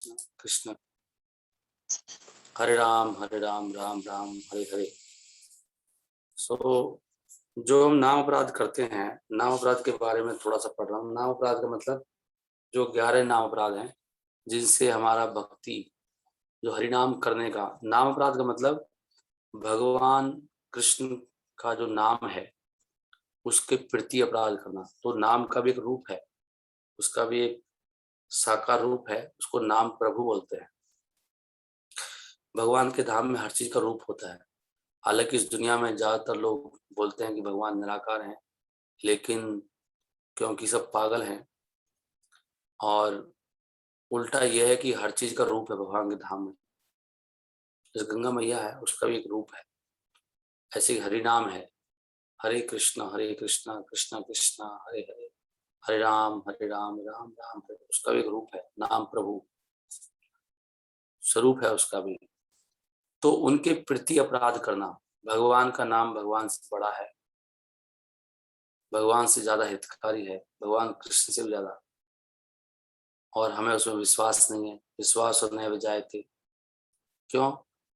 कृष्ण। हरे राम राम राम हरे हरे। सो जो हम नाम अपराध करते हैं, नाम अपराध के बारे में थोड़ा सा पढ़ रहा हूँ। नाम अपराध का मतलब जो 11 नाम अपराध हैं जिनसे हमारा भक्ति, जो हरिनाम करने का। नाम अपराध का मतलब भगवान कृष्ण का जो नाम है उसके प्रति अपराध करना। तो नाम का भी एक रूप है, उसका भी एक साकार रूप है, उसको नाम प्रभु बोलते हैं। भगवान के धाम में हर चीज का रूप होता है। हालांकि इस दुनिया में ज्यादातर लोग बोलते हैं कि भगवान निराकार हैं, लेकिन क्योंकि सब पागल हैं, और उल्टा यह है कि हर चीज का रूप है भगवान के धाम में। जैसे गंगा मैया है, उसका भी एक रूप है। ऐसे ही हरि नाम है, हरे कृष्णा कृष्णा कृष्णा हरे हरे, हरे राम राम राम हरे। उसका भी एक रूप है, नाम प्रभु स्वरूप है उसका भी। तो उनके प्रति अपराध करना, भगवान का नाम भगवान से बड़ा है, भगवान से ज्यादा हितकारी है, भगवान कृष्ण से भी ज्यादा, और हमें उसमें विश्वास नहीं है। विश्वास और नैव जायते, क्यों?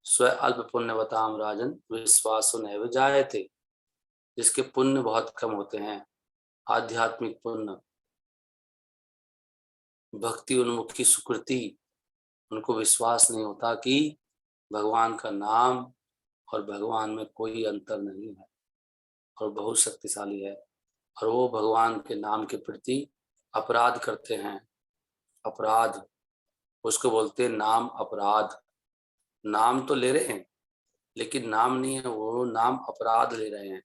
स्व अल्प पुण्यवताम राजन विश्वास नैव जायते। जिसके पुण्य बहुत कम होते हैं, आध्यात्मिक पुण्य, भक्ति उन्मुखी सुकृति, उनको विश्वास नहीं होता कि भगवान का नाम और भगवान में कोई अंतर नहीं है और बहुत शक्तिशाली है, और वो भगवान के नाम के प्रति अपराध करते हैं। अपराध, उसको बोलते हैं नाम अपराध। नाम तो ले रहे हैं लेकिन नाम नहीं है, वो नाम अपराध ले रहे हैं।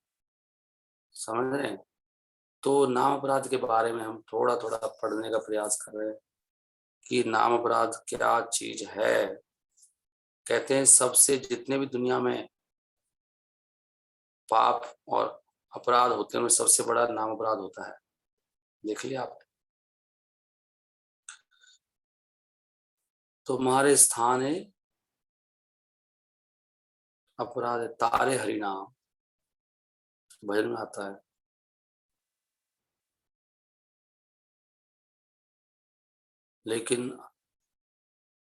समझ रहे हैं? तो नाम अपराध के बारे में हम थोड़ा थोड़ा पढ़ने का प्रयास कर रहे हैं कि नाम अपराध क्या चीज है। कहते हैं सबसे, जितने भी दुनिया में पाप और अपराध होते हैं उनमें सबसे बड़ा नाम अपराध होता है। देख लिया आप? तो हमारे स्थान है अपराध है, तारे हरिनाम, भजन में आता है। लेकिन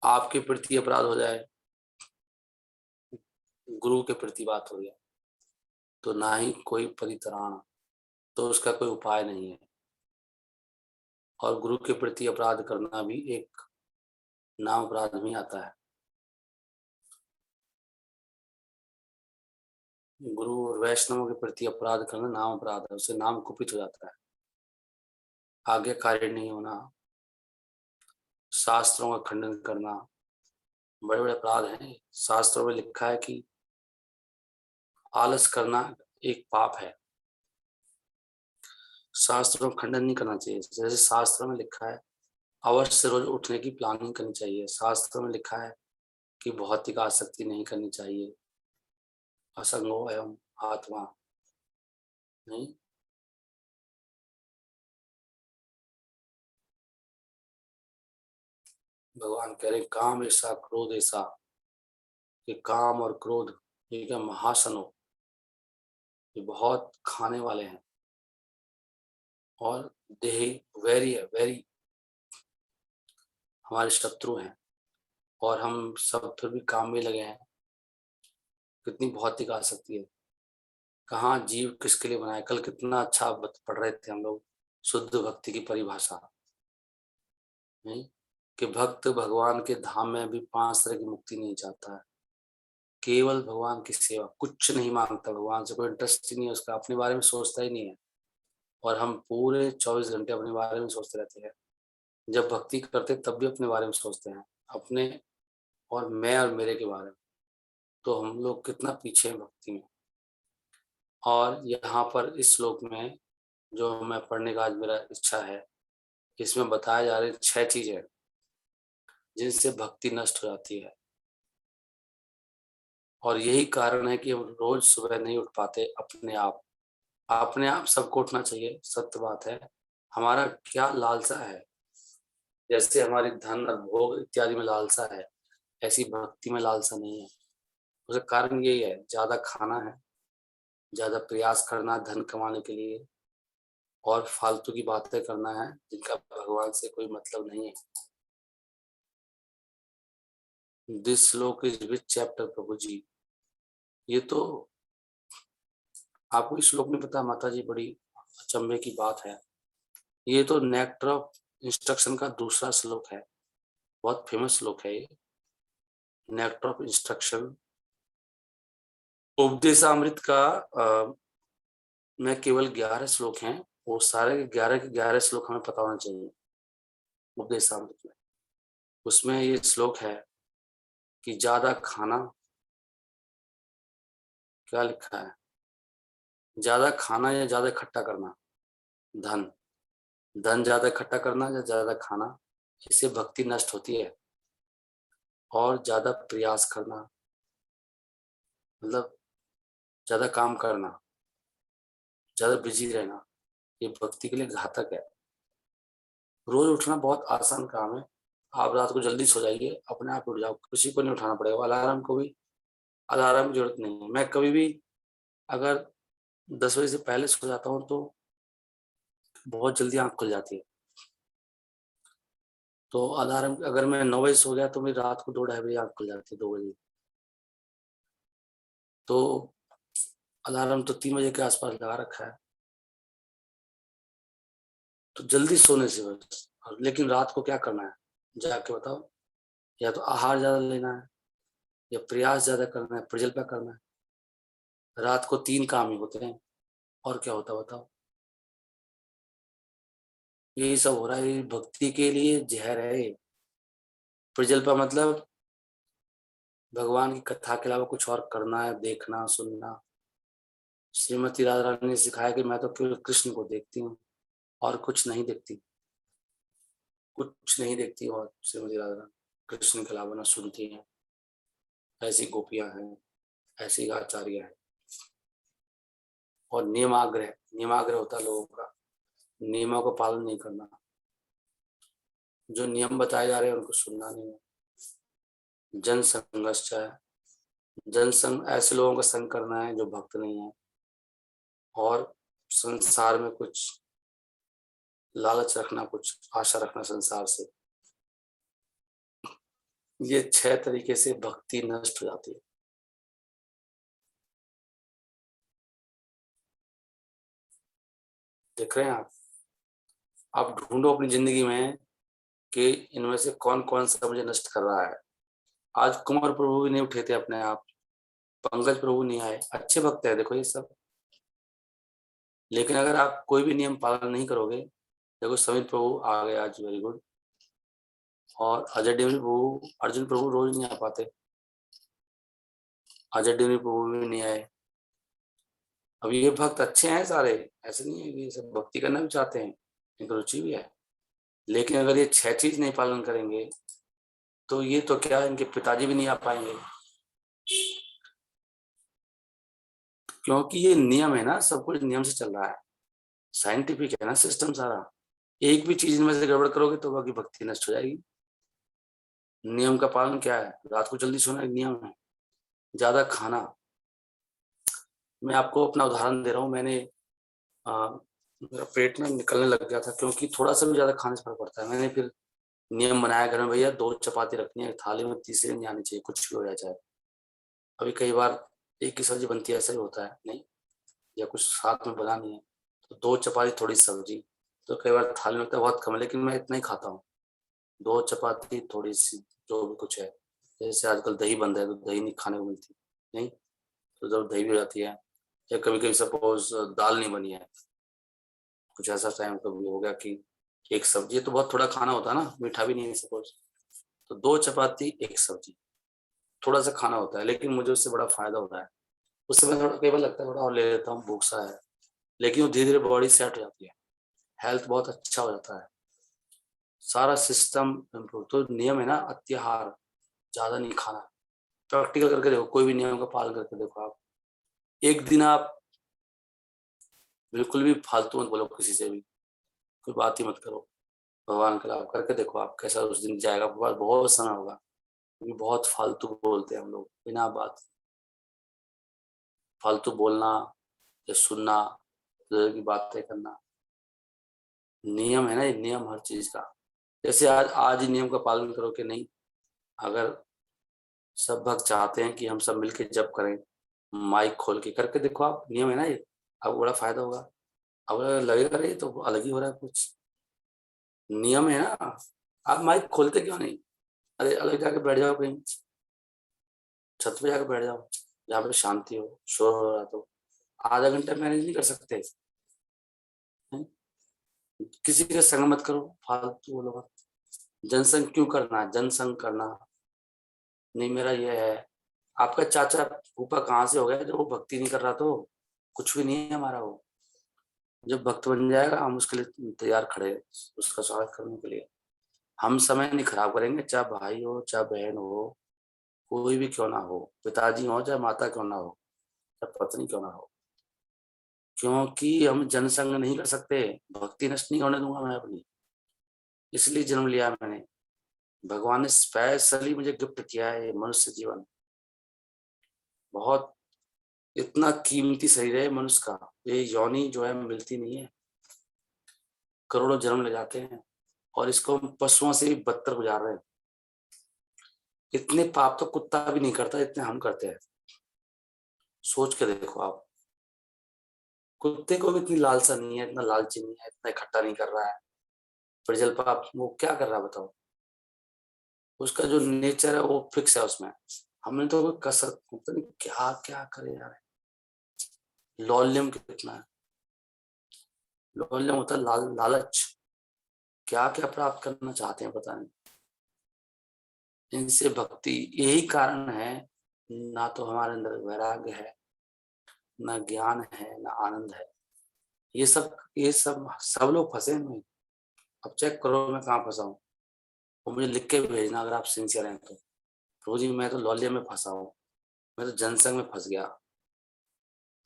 आपके प्रति अपराध हो जाए, गुरु के प्रति बात हो जाए, तो ना ही कोई परित्राण, तो उसका कोई उपाय नहीं है। और गुरु के प्रति अपराध करना भी एक नाम अपराध में आता है। गुरु और वैष्णवों के प्रति अपराध करना नाम अपराध है, उससे नाम कुपित हो जाता है, आगे कार्य नहीं होना, शास्त्रों का खंडन करना, बड़े बड़े अपराध हैं। शास्त्रों में लिखा है कि आलस करना एक पाप है, शास्त्रों का खंडन नहीं करना चाहिए। जैसे शास्त्रों में लिखा है अवश्य रोज उठने की प्लानिंग करनी चाहिए, शास्त्रों में लिखा है कि भौतिक आसक्ति नहीं करनी चाहिए, असंगो एवं आत्मा नहीं। भगवान कह रहे काम ऐसा क्रोध ऐसा, कि काम और क्रोध ये क्या महासन हो, ये बहुत खाने वाले हैं, और देह वैरी है, वैरी हमारे शत्रु हैं, और हम सब फिर भी काम में लगे हैं। कितनी भौतिक आसक्ति है, कहाँ जीव किसके लिए बनाए। कल कितना अच्छा पढ़ रहे थे हम लोग शुद्ध भक्ति की परिभाषा, नहीं कि भक्त भगवान के धाम में भी 5 तरह की मुक्ति नहीं चाहता है, केवल भगवान की सेवा, कुछ नहीं मांगता, भगवान से कोई इंटरेस्ट ही नहीं है उसका, अपने बारे में सोचता ही नहीं है। और हम पूरे 24 घंटे अपने बारे में सोचते रहते हैं। जब भक्ति करते तब भी अपने बारे में सोचते हैं, अपने और मैं और मेरे के बारे में। तो हम लोग कितना पीछे हैं भक्ति में। और यहाँ पर इस श्लोक में जो मैं पढ़ने का आज मेरा इच्छा है, इसमें बताया जा रहे 6 चीजें जिनसे भक्ति नष्ट हो जाती है। और यही कारण है कि हम रोज सुबह नहीं उठ पाते अपने आप। अपने आप सबको उठना चाहिए, सत्य बात है। हमारा क्या लालसा है, जैसे हमारी धन और भोग इत्यादि में लालसा है, ऐसी भक्ति में लालसा नहीं है। उसका कारण यही है, ज्यादा खाना है, ज्यादा प्रयास करना धन कमाने के लिए, और फालतू की बातें करना है जिनका भगवान से कोई मतलब नहीं है। दिस श्लोक इज विच चैप्टर प्रभु जी? ये तो आपको इस श्लोक नहीं पता माता जी, बड़ी अचंभे की बात है। ये तो नेक्टर ऑफ इंस्ट्रक्शन का दूसरा श्लोक है, बहुत फेमस श्लोक है ये। नेक्टर ऑफ इंस्ट्रक्शन उपदेशामृत का में केवल 11 श्लोक हैं, वो सारे 11 के 11 श्लोक हमें पता होना चाहिए उपदेशामृत में। उसमें ये श्लोक है कि ज्यादा खाना, क्या लिखा है, ज्यादा खाना या ज्यादा इकट्ठा करना, धन धन ज्यादा इकट्ठा करना या ज्यादा खाना, इससे भक्ति नष्ट होती है। और ज्यादा प्रयास करना मतलब ज्यादा काम करना, ज्यादा बिजी रहना, ये भक्ति के लिए घातक है। रोज उठना बहुत आसान काम है। आप रात को जल्दी सो जाइए, अपने आप उठ जाओ, किसी को नहीं उठाना पड़ेगा, अलार्म को भी, अलार्म की जरूरत नहीं है। मैं कभी भी अगर 10 बजे से पहले सो जाता हूँ तो बहुत जल्दी आंख खुल जाती है। तो अलार्म, अगर मैं 9 बजे सो गया तो मेरी रात को 2-2:30 बजे आंख खुल जाती है, 2 बजे। तो अलार्म तो 3 बजे के आसपास लगा रखा है, तो जल्दी सोने से बस। लेकिन रात को क्या करना है जाके बताओ? या तो आहार ज्यादा लेना है, या प्रयास ज्यादा करना है, प्रजल्पा करना है। रात को 3 काम ही होते हैं, और क्या होता है बताओ? यही सब हो रहा है, ये भक्ति के लिए जहर है ये। प्रजल्पा मतलब भगवान की कथा के अलावा कुछ और करना है, देखना सुनना। श्रीमती राधा रानी ने सिखाया कि मैं तो केवल कृष्ण को देखती हूँ और कुछ नहीं देखती, कुछ नहीं देखती। और श्रीमती राधा रानी कृष्ण के अलावा ना सुनती हैं। ऐसी गोपियां हैं, ऐसी आचार्य है। और नियमाग्रह, नियमाग्रह होता है लोगों का, नियमों का पालन नहीं करना। जो नियम बताए जा रहे हैं उनको सुनना नहीं है। जन संघर्ष है, जनसंग ऐसे लोगों का संग करना है जो भक्त नहीं है, और संसार में कुछ लालच रखना, कुछ आशा रखना संसार से। ये 6 तरीके से भक्ति नष्ट हो जाती है। देख रहे हैं आप ढूंढो अपनी जिंदगी में कि इनमें से कौन कौन सा मुझे नष्ट कर रहा है। आज कुमार प्रभु भी नहीं उठे थे अपने आप, पंकज प्रभु नहीं आए, अच्छे भक्त है देखो ये सब। लेकिन अगर आप कोई भी नियम पालन नहीं करोगे, देखो समीर प्रभु आ गए आज, वेरी गुड। और अजय देवरी प्रभु, अर्जुन प्रभु रोज नहीं आ पाते, अजय देवरी प्रभु भी नहीं आए। अब ये भक्त अच्छे हैं सारे, ऐसे नहीं है कि ये सब भक्ति करना भी चाहते हैं, इनको रुचि भी है। लेकिन अगर ये 6 चीज नहीं पालन करेंगे तो ये तो क्या, इनके पिताजी भी नहीं आ पाएंगे। क्योंकि ये नियम है ना, सब कुछ नियम से चल रहा है, साइंटिफिक है ना सिस्टम सारा। एक भी चीज इनमें से गड़बड़ करोगे तो बाकी भक्ति नष्ट हो जाएगी। नियम का पालन क्या है? रात को जल्दी सोना एक नियम है। ज्यादा खाना, मैं आपको अपना उदाहरण दे रहा हूँ। मैंने मेरा पेट में निकलने लग गया था, क्योंकि थोड़ा सा भी ज्यादा खाने से फर्क पड़ता है। मैंने फिर नियम बनाया घर में, भैया 2 चपाती रखनी है थाली में, तीसरी नहीं आनी चाहिए, कुछ भी हो जाए। अभी कई बार एक ही सब्जी बनती है, ऐसा ही होता है नहीं, या कुछ साथ में बनानी है तो 2 चपाती थोड़ी सब्जी, तो कई बार थाली में लगता है बहुत कम है, लेकिन मैं इतना ही खाता हूँ। 2 चपाती थोड़ी सी, जो भी कुछ है। जैसे आजकल दही बंद है तो दही नहीं खाने को मिलती, नहीं, तो जब दही भी हो जाती है। या कभी कभी सपोज दाल नहीं बनी है, कुछ ऐसा टाइम कभी हो गया कि एक सब्जी, तो बहुत थोड़ा खाना होता है ना, मीठा भी नहीं है सपोज, तो 2 चपाती एक सब्जी, थोड़ा सा खाना होता है, लेकिन मुझे उससे बड़ा फायदा होता है। उस समय थोड़ा कई बार लगता है थोड़ा और ले लेता हूँ, भूख सा है, लेकिन वो धीरे धीरे बॉडी सेट हो जाती है, हेल्थ बहुत अच्छा हो जाता है, सारा सिस्टम इम्प्रूव। तो नियम है ना, अत्याहार, ज्यादा नहीं खाना। प्रैक्टिकल करके देखो, कोई भी नियम का पालन करके देखो आप। एक दिन आप बिल्कुल भी फालतू मत बोलो किसी से भी, कोई बात ही मत करो, भगवान के अलावा करके देखो आप कैसा उस दिन जाएगा। आपके पास बहुत समय होगा, क्योंकि बहुत फालतू बोलते हैं हम लोग बिना बात, फालतू बोलना या सुनना, तरह की बातें करना। नियम है ना, ये नियम हर चीज का। जैसे आज आज ही नियम का पालन करो कि नहीं, अगर सब भक्त चाहते हैं कि हम सब मिलके जप करें, माइक खोल के करके देखो आप, नियम है ना ये, आपको बड़ा फायदा होगा। अब लगेगा रही तो अलग ही हो रहा है कुछ, नियम है ना। आप माइक खोलते क्यों नहीं? अरे अलग जाके बैठ जाओ कहीं, छत पे जाके बैठ जाओ जहाँ पे शांति हो, शोर हो रहा तो आधा घंटा मैनेज नहीं कर सकते? हैं? किसी का संग मत करो फालतू बोलो मत। जनसंग क्यों करना है? जनसंग करना नहीं, मेरा ये है। आपका चाचा फूफा कहाँ से हो गया जो वो भक्ति नहीं कर रहा? तो कुछ भी नहीं है हमारा वो। जब भक्त बन जाएगा हम उसके लिए तैयार खड़े हैं, उसका स्वागत करने के लिए। हम समय नहीं खराब करेंगे, चाहे भाई हो चाहे बहन हो, कोई भी क्यों ना हो, पिताजी हो चाहे माता क्यों ना हो, चाहे पत्नी क्यों ना हो, क्योंकि हम जनसंग नहीं कर सकते। भक्ति नष्ट नहीं होने दूंगा मैं अपनी, इसलिए जन्म लिया मैंने। भगवान ने स्पेशली मुझे गिफ्ट किया है ये मनुष्य जीवन। बहुत इतना कीमती शरीर है मनुष्य का, ये योनि जो है मिलती नहीं है, करोड़ों जन्म ले जाते हैं और इसको हम पशुओं से भी बदतर गुजार रहे हैं। इतने पाप तो कुत्ता भी नहीं करता इतने हम करते हैं। सोच के देखो आप, कुत्ते को भी इतनी लालसा नहीं है, इतना लालची नहीं है, इतना इकट्ठा नहीं कर रहा है। प्रजल पाप वो क्या कर रहा है बताओ? उसका जो नेचर है वो फिक्स है उसमें। हमने तो कोई कसरत पता नहीं क्या क्या करे यार। लौल्यम कितना है, लौल्यम होता है लालच, क्या क्या प्राप्त करना चाहते हैं पता नहीं। इनसे भक्ति, यही कारण है, ना तो हमारे अंदर वैराग्य है, ना ज्ञान है, ना आनंद है। ये सब लोग फंसे हैं। अब चेक करो मैं कहाँ फंसा हूँ, और मुझे लिख के भेजना अगर आप सिंसियर हैं तो। प्रभु जी मैं तो लौल्य में फंसा हूँ, मैं तो जनसंघ में फंस गया।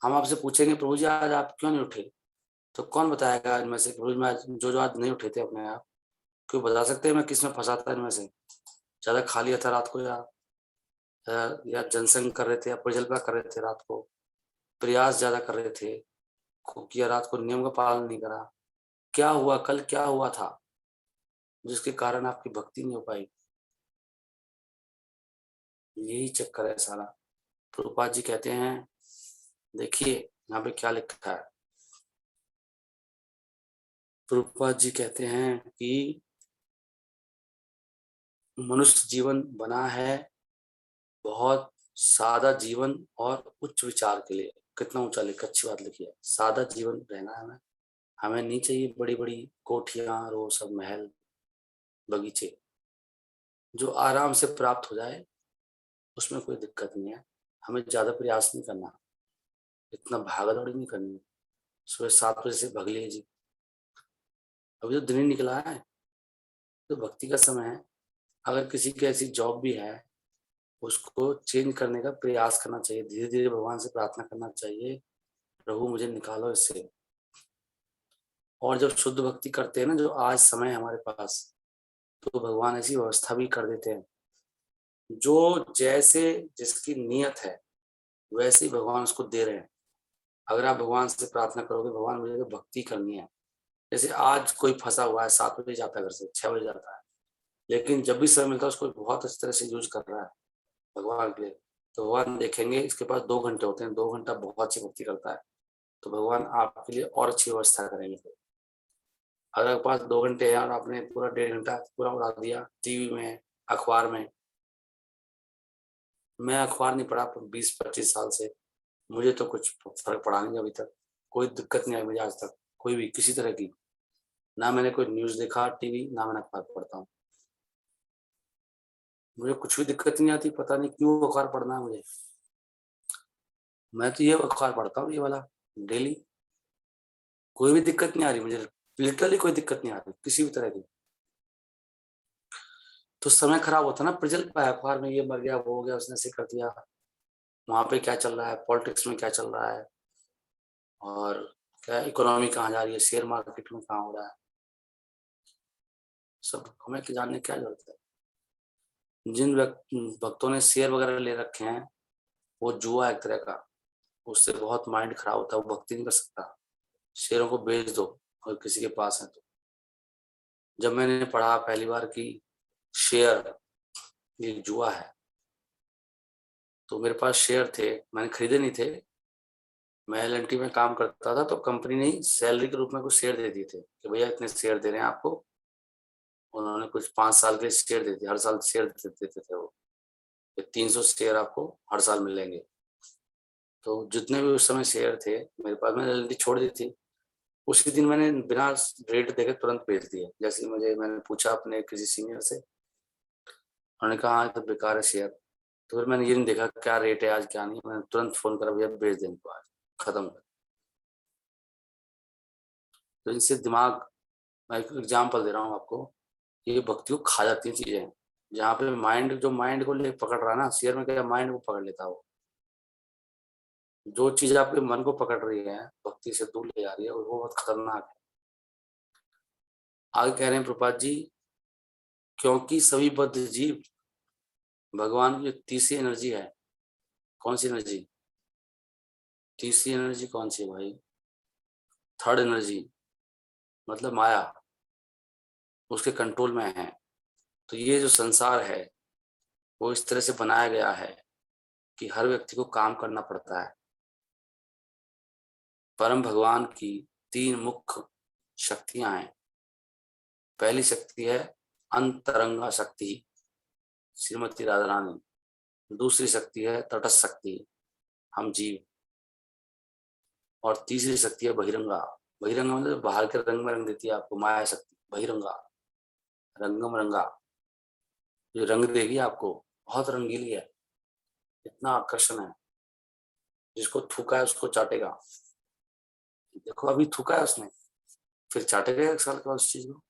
हम आपसे पूछेंगे प्रभु जी आज आप क्यों नहीं उठे, तो कौन बताएगा इनमें से? प्रभु जी मैं जो आज नहीं उठे थे अपने आप, क्यों बता सकते हैं मैं किस में फंसा था इनमें से? ज्यादा खा लिया था रात को, या जनसंघ कर रहे थे, या प्रजल्पना कर रहे थे रात को, प्रयास ज्यादा कर रहे थे, खूब किया रात को, नियम का पालन नहीं करा? क्या हुआ कल, क्या हुआ था जिसके कारण आपकी भक्ति नहीं हो पाई? यही चक्कर है सारा। प्रभुपाद जी कहते हैं, देखिए यहाँ पे क्या लिखा है। प्रभुपाद जी कहते हैं कि मनुष्य जीवन बना है बहुत सादा जीवन और उच्च विचार के लिए। कितना ऊंचा लिखा, अच्छी बात लिखी है। सादा जीवन रहना है हमें, हमें नहीं चाहिए बड़ी बड़ी कोठियां और वो सब महल बगीचे। जो आराम से प्राप्त हो जाए उसमें कोई दिक्कत नहीं है। हमें ज्यादा प्रयास नहीं करना, इतना भागा दौड़ी नहीं करनी। सुबह 7 बजे से भग लिए जी, अभी तो दिन ही निकला है, तो भक्ति का समय है। अगर किसी की ऐसी जॉब भी है, उसको चेंज करने का प्रयास करना चाहिए, धीरे धीरे भगवान से प्रार्थना करना चाहिए, प्रभु मुझे निकालो इससे। और जब शुद्ध भक्ति करते हैं ना, जो आज समय है हमारे पास, तो भगवान ऐसी व्यवस्था भी कर देते हैं, जो जैसे जिसकी नियत है वैसे ही भगवान उसको दे रहे हैं। अगर आप भगवान से प्रार्थना करोगे भगवान मुझे तो भक्ति करनी है, जैसे आज कोई फंसा हुआ है, 7 बजे जाता है घर से, 6 बजे जाता है, लेकिन जब भी समय मिलता है उसको बहुत अच्छी तरह से यूज कर रहा है भगवान के लिए, तो भगवान देखेंगे इसके पास 2 घंटे होते हैं, 2 घंटा बहुत अच्छी भक्ति करता है, तो भगवान आपके लिए और अच्छी व्यवस्था करेंगे। अगर आपके पास 2 घंटे हैं और आपने पूरा 1.5 घंटा पूरा उड़ा दिया टीवी में, अखबार में। मैं अखबार नहीं पढ़ा 20-25 साल से, मुझे तो कुछ फर्क पड़ा नहीं अभी तक, कोई दिक्कत नहीं आई मुझे आज तक, कोई भी किसी तरह की। ना मैंने कोई न्यूज देखा टीवी, ना मैंने अखबार पढ़ता हूँ, मुझे कुछ भी दिक्कत नहीं आती, पता नहीं क्यों अखबार पढ़ना है मुझे। मैं तो ये अखबार पढ़ता हूँ ये वाला डेली, कोई भी दिक्कत नहीं आ रही मुझे, लिटरली कोई दिक्कत नहीं आ रही किसी भी तरह की। तो समय खराब होता ना, प्रेजल पाया अखबार में, ये मर गया वो हो गया उसने ऐसे कर दिया, वहां पे क्या चल रहा है, पॉलिटिक्स में क्या चल रहा है, और क्या इकोनॉमी कहाँ जा रही है, शेयर मार्केट में कहाँ हो रहा है, सब हमें के जानने की क्या जरूरत है? जिन भक्तों ने शेयर वगैरह ले रखे हैं, वो जुआ एक तरह का, उससे बहुत माइंड खराब होता है, वो भक्ति नहीं कर सकता। शेयरों को बेच दो और किसी के पास है तो। जब मैंने पढ़ा पहली बार कि शेयर ये जुआ है, तो मेरे पास शेयर थे, मैंने खरीदे नहीं थे। मैं एल&टी में काम करता था, तो कंपनी ने सैलरी के रूप में कुछ शेयर दे दिए थे कि भैया इतने शेयर दे रहे हैं आपको। उन्होंने कुछ 5 साल के शेयर दे दिए, हर साल शेयर देते थे वो, 300 शेयर आपको हर साल मिलेंगे। तो जितने भी उस समय शेयर थे मेरे पास, मैंने एल&टी छोड़ दी थी। उसी दिन मैंने बिना रेट देखे तुरंत बेच दिया। जैसे मैंने पूछा अपने किसी सीनियर से, उन्होंने कहा हाँ, तो बेकार है शेयर। तो फिर मैंने ये नहीं देखा क्या रेट है आज क्या नहीं, मैंने तुरंत फोन करा, भैया बेच दें इनको आज, खत्म कर। तो इनसे दिमाग, मैं एक एग्जाम्पल दे रहा हूँ आपको, ये भक्ति को खा जाती हैं चीजें। जहाँ पे माइंड, जो माइंड को ले पकड़ रहा है ना, शेयर में क्या माइंड को पकड़ लेता है वो। जो चीज आपके मन को पकड़ रही है, भक्ति से दूर ले जा रही है, वो बहुत खतरनाक है। आगे कह रहे हैं प्रपात जी, क्योंकि सभी बद्ध जीव भगवान की जो तीसरी एनर्जी है। कौन सी एनर्जी? तीसरी एनर्जी कौन सी है भाई? थर्ड एनर्जी, मतलब माया, उसके कंट्रोल में है। तो ये जो संसार है वो इस तरह से बनाया गया है कि हर व्यक्ति को काम करना पड़ता है। परम भगवान की 3 मुख्य शक्तियां हैं। पहली शक्ति है अंतरंगा शक्ति, श्रीमती राधा रानी। दूसरी शक्ति है तटस्थ शक्ति, हम जीव। और तीसरी शक्ति है बहिरंगा। बहिरंगा मतलब बाहर के रंग में रंग देती है आपको, माया शक्ति बहिरंगा। रंगम रंगा, जो रंग देगी आपको, बहुत रंगीली है, इतना आकर्षण है। जिसको थूका है उसको चाटेगा। देखो अभी थूका है उसने, फिर चाटेगा 1 साल के बाद उस चीज को।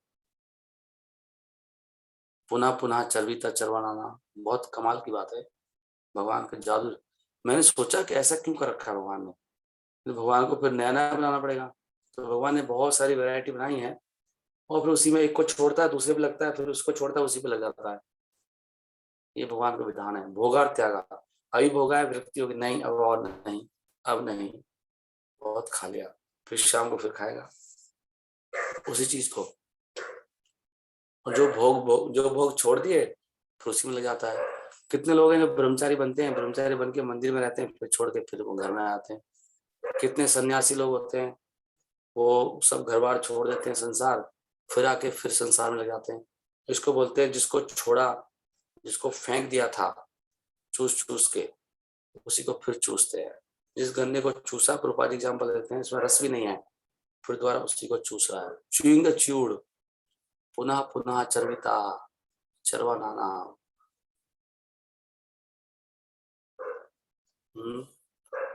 पुनः पुनः चरविता चरवाना, बहुत कमाल की बात है। भगवान का जादू। मैंने सोचा कि ऐसा क्यों कर रखा है भगवान ने, तो भगवान को फिर नया नया बनाना पड़ेगा। तो भगवान ने बहुत सारी वैरायटी बनाई है, और फिर उसी में एक को छोड़ता है दूसरे पे लगता है, फिर उसको छोड़ता है उसी पे लग जाता है। ये भगवान का विधान है, भोगा और त्यागा। अभी भोगा है, विरक्ति होगी, नहीं अब और नहीं, अब नहीं, बहुत खा लिया, फिर शाम को फिर खाएगा उसी चीज को। और जो भोग छोड़ दिए फिर उसी में लग जाता है। कितने लोग हैं जो ब्रह्मचारी बनते हैं, ब्रह्मचारी बन के मंदिर में रहते हैं, फिर छोड़ के फिर वो घर में आते हैं। कितने सन्यासी लोग होते हैं, वो सब घर बार छोड़ देते हैं संसार, फिर आके फिर संसार में लग जाते हैं। इसको बोलते हैं, जिसको छोड़ा, जिसको फेंक दिया था चूस चूस के, उसी को फिर चूसते हैं। जिस गन्ने को चूसा, प्रभुपाद एग्जाम्पल देते हैं, इसमें रस भी नहीं है, फिर दोबारा उसी को चूस रहा है। चूइंग द च्यूड, पुनः पुनः चरविता चरवाना।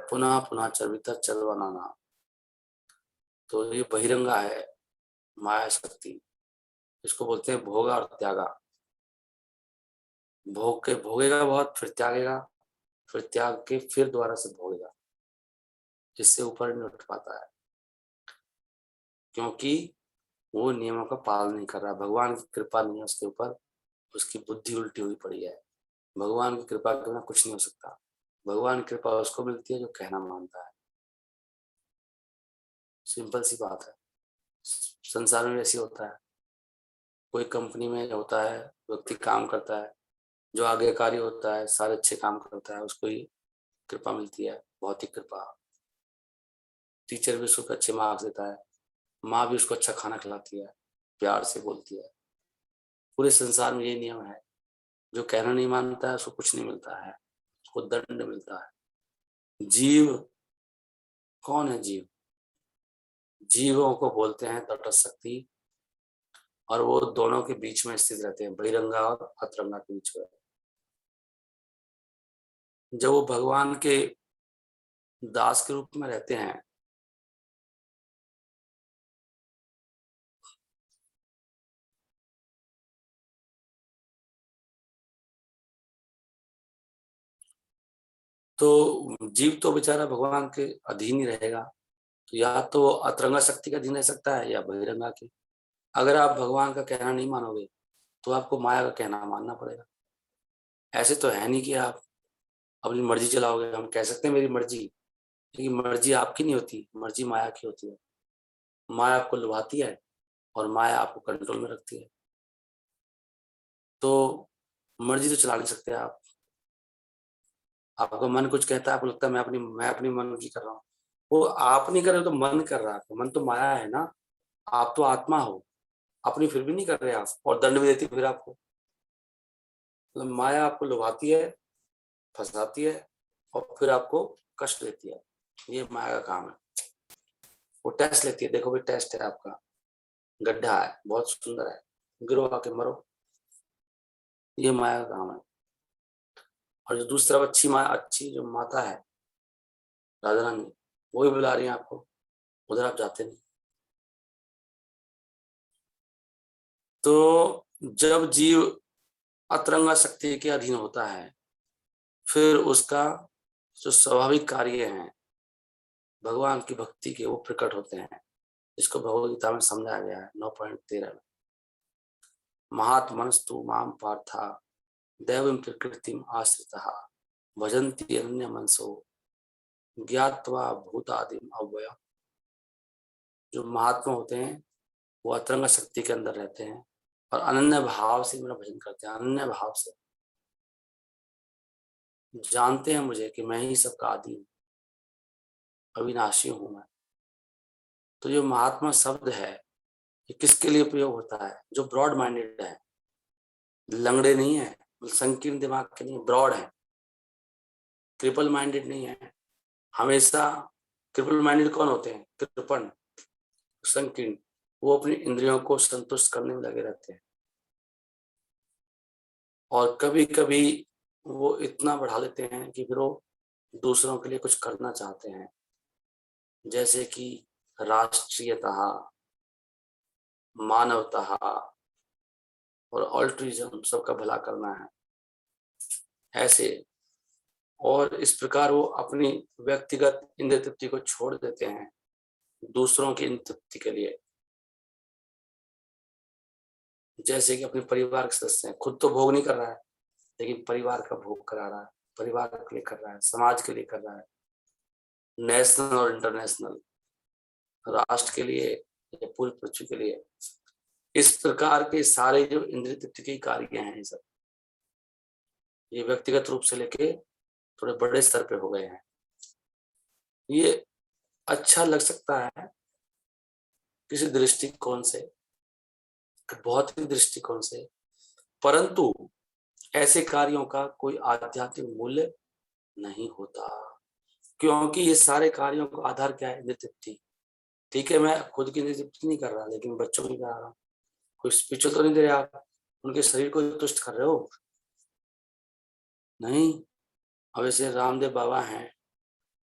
पुनः पुनः चरविता चरवाना। तो ये बहिरंगा है, माया शक्ति। इसको बोलते हैं भोगा और त्यागा। भोग के भोगेगा बहुत, फिर त्यागेगा, फिर त्याग के फिर दोबारा से भोगेगा। इससे ऊपर नहीं उठ पाता है, क्योंकि वो नियमों का पालन नहीं कर रहा। भगवान की कृपा नहीं है उसके ऊपर, उसकी बुद्धि उल्टी हुई पड़ी है। भगवान की कृपा के बिना कुछ नहीं हो सकता। भगवान की कृपा उसको मिलती है जो कहना मानता है। सिंपल सी बात है। संसार में ऐसी होता है, कोई कंपनी में होता है, व्यक्ति काम करता है, जो आज्ञाकारी होता है, सारे अच्छे काम करता है, उसको ही कृपा मिलती है, भौतिक कृपा। टीचर भी उसको अच्छे मार्क्स देता है, माँ भी उसको अच्छा खाना खिलाती है, प्यार से बोलती है। पूरे संसार में ये नियम है, जो कहना नहीं मानता है उसको कुछ नहीं मिलता है, उसको दंड मिलता है। जीव, कौन है जीव? जीवों को बोलते हैं तटस्थ शक्ति, और वो दोनों के बीच में स्थित रहते हैं, बहिरंगा और अतरंगा के बीच में। जब वो भगवान के दास के रूप में रहते हैं, तो जीव तो बेचारा भगवान के अधीन ही रहेगा। तो या तो अतरंगा शक्ति का अधीन रह सकता है या बहिरंगा के। अगर आप भगवान का कहना नहीं मानोगे तो आपको माया का कहना मानना पड़ेगा। ऐसे तो है नहीं कि आप अपनी मर्जी चलाओगे। हम कह सकते हैं मेरी मर्जी, लेकिन मर्जी आपकी नहीं होती, मर्जी माया की होती है। माया आपको लुभाती है और माया आपको कंट्रोल में रखती है। तो मर्जी तो चला नहीं सकते आप। आपका मन कुछ कहता है, आपको लगता है मैं अपनी मन की कर रहा हूँ। वो आप नहीं कर रहे तो मन कर रहा है। मन तो माया है ना, आप तो आत्मा हो, अपनी फिर भी नहीं कर रहे आप, और दंड भी देती फिर आपको। मतलब माया आपको लुभाती है, फंसाती है, और फिर आपको कष्ट देती है। ये माया का काम है। वो टेस्ट लेती है, देखो भाई टेस्ट है आपका, गड्ढा है बहुत सुंदर है, गिरो आके मरो। ये माया का काम है। और जो दूसरा अच्छी जो माता है, राधा रानी, वो भी बुला रही है आपको, उधर आप जाते नहीं। तो जब जीव अतरंगा शक्ति के अधीन होता है, फिर उसका जो स्वाभाविक कार्य हैं भगवान की भक्ति के, वो प्रकट होते हैं। इसको भगवद गीता में समझाया गया है 9.13 में। महात्मनस्तु माम पार्था दैवं प्रकृतिम आश्रितः भजन्ति अनन्य मनसो ज्ञात्वा भूतादिम अव्ययम्। जो महात्मा होते हैं वो अतरंग शक्ति के अंदर रहते हैं और अनन्य भाव से मेरा भजन करते हैं। अनन्य भाव से जानते हैं मुझे कि मैं ही सबका आदि हूँ, अविनाशी हूं मैं। तो जो महात्मा शब्द है ये किसके लिए प्रयोग होता है? जो ब्रॉड माइंडेड है, लंगड़े नहीं है, संकीर्ण दिमाग के नहीं, ब्रॉड है, ट्रिपल माइंडेड नहीं है। हमेशा ट्रिपल माइंडेड कौन होते हैं? कृपण, संकीर्ण। वो अपनी इंद्रियों को संतुष्ट करने में लगे रहते हैं, और कभी कभी वो इतना बढ़ा लेते हैं कि फिर वो दूसरों के लिए कुछ करना चाहते हैं, जैसे कि राष्ट्रीयता, मानवता और ऑल्ट्रिज्म, सबका भला करना है ऐसे। और इस प्रकार वो अपनी व्यक्तिगत इंद्रिय तृप्ति को छोड़ देते हैं दूसरों की इंद्रिय तृप्ति के लिए। जैसे कि अपने परिवार के सदस्य हैं, खुद तो भोग नहीं कर रहा है लेकिन परिवार का भोग करा रहा है, परिवार के लिए कर रहा है, समाज के लिए कर रहा है, नेशनल और इंटरनेशनल, राष्ट्र के लिए या पूरी पृथ्वी के लिए। इस प्रकार के सारे जो इंद्रिय तृप्ति के कार्य हैं, ये सब ये व्यक्तिगत रूप से लेके थोड़े बड़े स्तर पे हो गए हैं। ये अच्छा लग सकता है किसी दृष्टिकोण से, बहुत ही दृष्टिकोण से, परंतु ऐसे कार्यों का कोई आध्यात्मिक मूल्य नहीं होता, क्योंकि ये सारे कार्यों का आधार क्या है? इंद्रिय तृप्ति। ठीक है, मैं खुद की इंद्रिय तृप्ति नहीं कर रहा लेकिन बच्चों की करा रहा हूँ। कोई स्पिरिचुअल तो नहीं दे रहे आप, उनके शरीर को तुष्ट कर रहे हो? नहीं। अब ऐसे रामदेव बाबा हैं,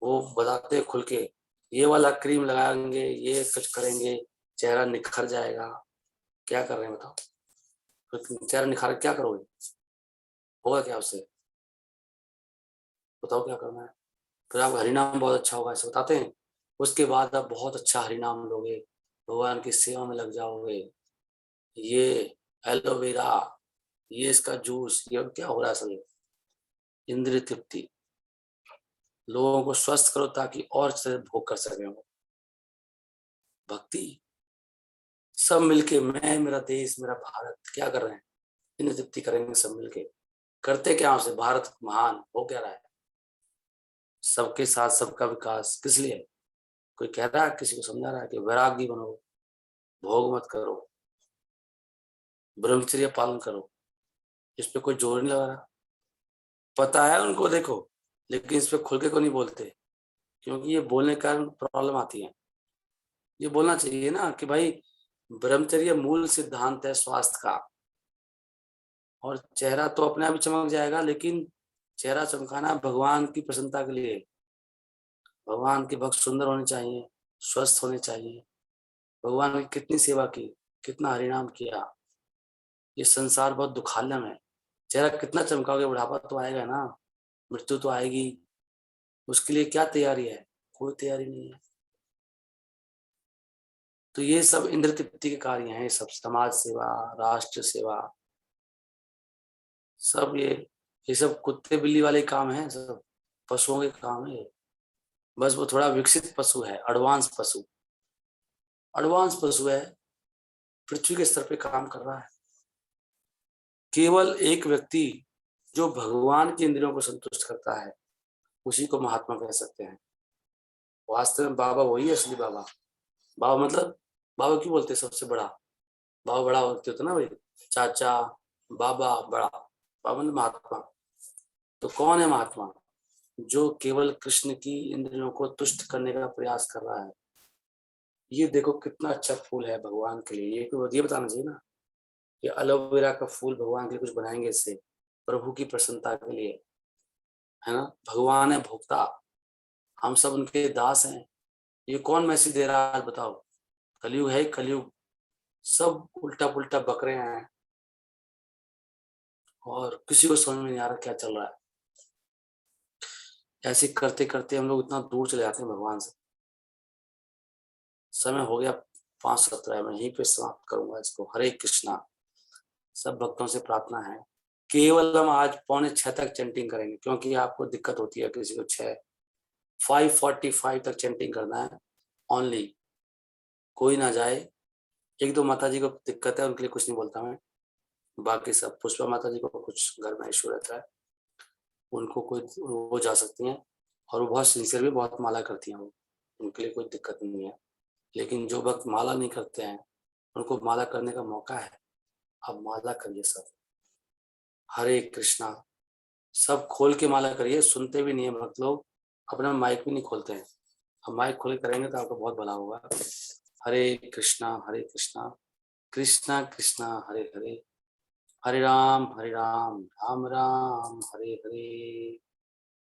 वो बताते हैं खुल के, ये वाला क्रीम लगाएंगे, ये कुछ करेंगे, चेहरा निखर जाएगा। क्या कर रहे हैं बताओ? तो चेहरा निखार क्या करोगे? होगा क्या उससे? बताओ क्या करना है? फिर आप हरिनाम बहुत अच्छा होगा ऐसे बताते हैं। उसके बाद आप बहुत अच्छा हरिनाम लोगे, भगवान की सेवा में लग जाओगे। ये एलोवेरा, ये इसका जूस, ये क्या हो रहा है? असल इंद्रिय तृप्ति, लोगों को स्वस्थ करो ताकि और से भोग कर सके वो। भक्ति, सब मिलके, मैं, मेरा देश, मेरा भारत, क्या कर रहे हैं? इंद्रिय तृप्ति करेंगे सब मिलके। करते क्या उसे? भारत महान हो क्या रहा है? सबके साथ सबका विकास किस लिए? कोई कह रहा है, किसी को समझा रहा है कि वैरागी बनो, भोग मत करो, ब्रह्मचर्य पालन करो? इस पे कोई जोर नहीं लगा रहा। पता है उनको, देखो, लेकिन इस पे खुल के को नहीं बोलते, क्योंकि ये बोलने के कारण प्रॉब्लम आती है। ये बोलना चाहिए ना कि भाई ब्रह्मचर्य मूल सिद्धांत है स्वास्थ्य का, और चेहरा तो अपने आप ही चमक जाएगा, लेकिन चेहरा चमकाना भगवान की प्रसन्नता के लिए। भगवान के भक्त सुंदर होने चाहिए, स्वस्थ होने चाहिए। भगवान की कितनी सेवा की, कितना हरिनाम किया। ये संसार बहुत दुखालम है। चेहरा कितना चमकाओगे, बुढ़ापा तो आएगा ना, मृत्यु तो आएगी। उसके लिए क्या तैयारी है? कोई तैयारी नहीं है। तो ये सब इंद्र तृप्ति के कार्य हैं, सब समाज सेवा, राष्ट्र सेवा, सब ये सब कुत्ते बिल्ली वाले काम हैं, सब पशुओं के काम है। बस वो थोड़ा विकसित पशु है, एडवांस पशु, एडवांस पशु है, पृथ्वी के स्तर पे काम कर रहा है। केवल एक व्यक्ति जो भगवान की इंद्रियों को संतुष्ट करता है, उसी को महात्मा कह सकते हैं। वास्तव में बाबा वही है असली बाबा। बाबा मतलब, बाबा क्यों बोलते हैं सबसे बड़ा? बाबा बड़ा होते होता ना भाई, चाचा, बाबा, बड़ा। बाबा मतलब महात्मा। तो कौन है महात्मा? जो केवल कृष्ण की इंद्रियों को तुष्ट करने का प्रयास कर रहा है। ये देखो कितना अच्छा फूल है भगवान के लिए, ये बताना चाहिए ना। ये एलोवेरा का फूल भगवान के लिए कुछ बनाएंगे इससे, प्रभु की प्रसन्नता के लिए, है ना। भगवान है भोक्ता, हम सब उनके दास हैं। ये कौन मैसेज दे रहा है बताओ? कलयुग है, कलयुग। सब उल्टा पुल्टा बक रहे हैं और किसी को समझ में नहीं आ रहा क्या चल रहा है। ऐसे करते करते हम लोग इतना दूर चले जाते हैं भगवान से। समय हो गया 5:17, मैं यहीं पे समाप्त करूंगा इसको। हरे कृष्णा। सब भक्तों से प्रार्थना है, केवल हम आज 5:45 तक चैंटिंग करेंगे, क्योंकि आपको दिक्कत होती है किसी को 5:45 तक चैंटिंग करना है ओनली। कोई ना जाए। एक दो माता जी को दिक्कत है, उनके लिए कुछ नहीं बोलता मैं। बाकी सब, पुष्पा माता जी को कुछ घर में इशू रहता है, उनको कोई, वो जा सकती हैं। और वो बहुत सिंसियर भी बहुत माला करती हैं वो, उनके लिए कोई दिक्कत नहीं है। लेकिन जो भक्त माला नहीं करते हैं, उनको माला करने का मौका है। अब माला करिए सब। हरे कृष्णा। सब खोल के माला करिए, सुनते भी नहीं है भक्त लोग, अपना माइक भी नहीं खोलते हैं। अब माइक खोल के करेंगे तो आपको बहुत भला होगा। हरे कृष्णा कृष्णा कृष्णा हरे हरे, हरे राम राम राम हरे हरे।